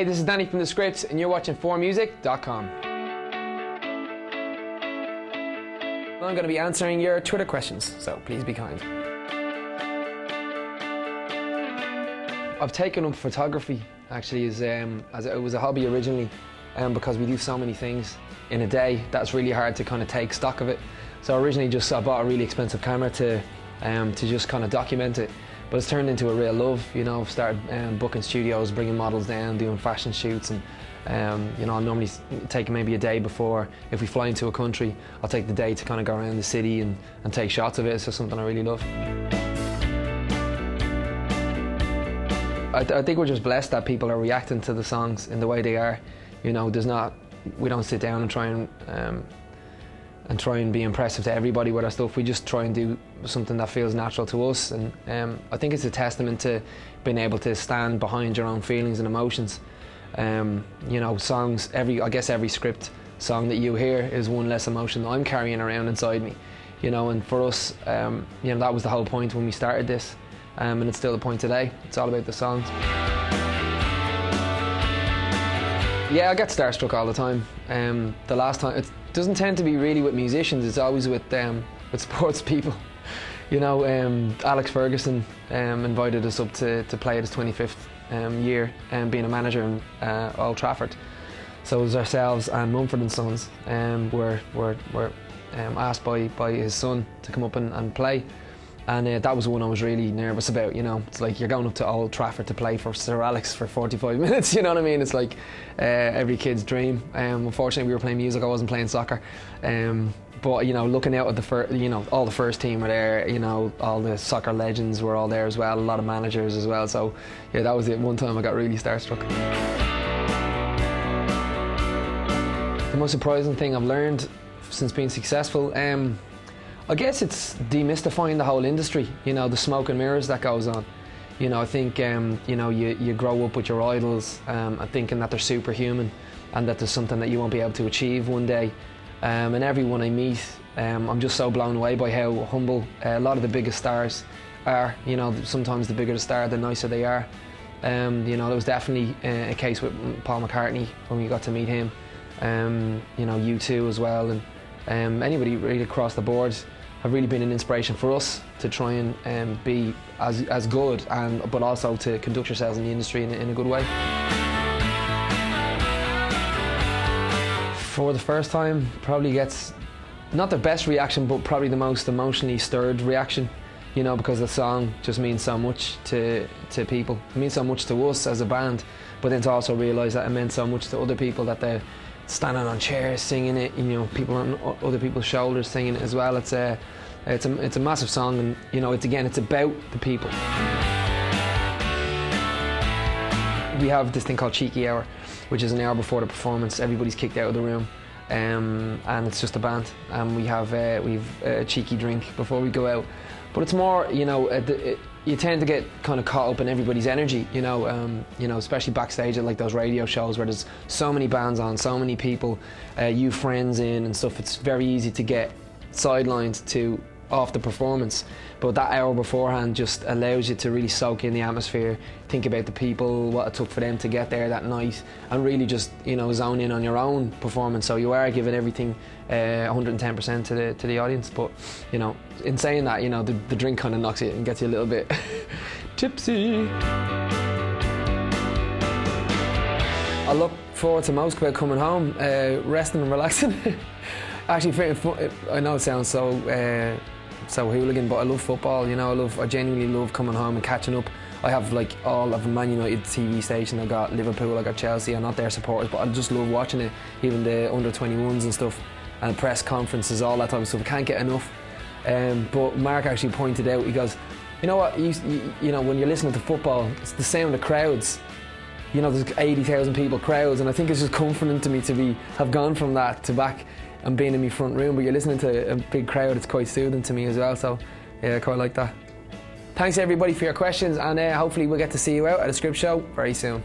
Hey, this is Danny from The Scripts, and you're watching 4music.com. I'm going to be answering your Twitter questions, so please be kind. I've taken up photography, actually, as it was a hobby originally, because we do so many things in a day that's really hard to kind of take stock of it. So originally I bought a really expensive camera to just kind of document it, but it's turned into a real love. You know, I've started booking studios, bringing models down, doing fashion shoots, and you know, I'll normally take maybe a day before. If we fly into a country, I'll take the day to kind of go around the city and take shots of it. It's just something I really love. I think we're just blessed that people are reacting to the songs in the way they are. You know, we don't sit down and try and be impressive to everybody with our stuff. We just try and do something that feels natural to us, and I think it's a testament to being able to stand behind your own feelings and emotions. You know, songs, I guess every script song that you hear is one less emotion that I'm carrying around inside me. You know, and for us, you know, that was the whole point when we started this, and it's still the point today. It's all about the songs. Yeah, I get starstruck all the time. The last time, it doesn't tend to be really with musicians, it's always with sports people. You know, Alex Ferguson invited us up to play at his 25th year, being a manager in Old Trafford. So it was ourselves and Mumford and Sons were asked by his son to come up and play. And that was the one I was really nervous about. You know, it's like you're going up to Old Trafford to play for Sir Alex for 45 minutes, you know what I mean? It's like every kid's dream. Unfortunately, we were playing music, I wasn't playing soccer. But, you know, looking out at all the first team were there, you know, all the soccer legends were all there as well, a lot of managers as well. So, yeah, that was it. One time I got really starstruck. The most surprising thing I've learned since being successful, I guess it's demystifying the whole industry, you know, the smoke and mirrors that goes on. You know, I think, you know, you grow up with your idols and thinking that they're superhuman and that there's something that you won't be able to achieve one day. And everyone I meet, I'm just so blown away by how humble a lot of the biggest stars are. You know, sometimes the bigger the star, the nicer they are. You know, there was definitely a case with Paul McCartney when we got to meet him. You know, U2 as well, and anybody really across the board have really been an inspiration for us to try and be as good, but also to conduct yourselves in the industry in a good way. For the first time, probably gets not the best reaction, but probably the most emotionally stirred reaction. You know, because the song just means so much to people. It means so much to us as a band, but then to also realise that it meant so much to other people, that they're standing on chairs singing it, you know, people on other people's shoulders singing it as well. It's a massive song, and you know, it's about the people. We have this thing called Cheeky Hour, which is an hour before the performance. Everybody's kicked out of the room, and it's just a band, and we've a cheeky drink before we go out. But it's more, you know, you tend to get kind of caught up in everybody's energy, you know, especially backstage at like those radio shows where there's so many bands on, so many people, you friends in and stuff. It's very easy to get sidelined off the performance, but that hour beforehand just allows you to really soak in the atmosphere, think about the people, what it took for them to get there that night, and really just, you know, zone in on your own performance. So you are giving everything 110% to the audience. But, you know, in saying that, you know, the drink kind of knocks you and gets you a little bit tipsy. I look forward to most about coming home, resting and relaxing. Actually, I know it sounds so hooligan, but I love football. You know, I genuinely love coming home and catching up. I have like all of Man United TV station. I got Liverpool, I got Chelsea. I'm not their supporters, but I just love watching it. Even the under 21s and stuff, and press conferences, all that type of stuff. I can't get enough. But Mark actually pointed out, he goes, you know what? You know, when you're listening to football, it's the sound of crowds. You know, there's 80,000 people crowds, and I think it's just comforting to me have gone from that to back and being in my front room, but you're listening to a big crowd. It's quite soothing to me as well, so yeah, I quite like that. Thanks everybody for your questions, and hopefully we'll get to see you out at a script show very soon.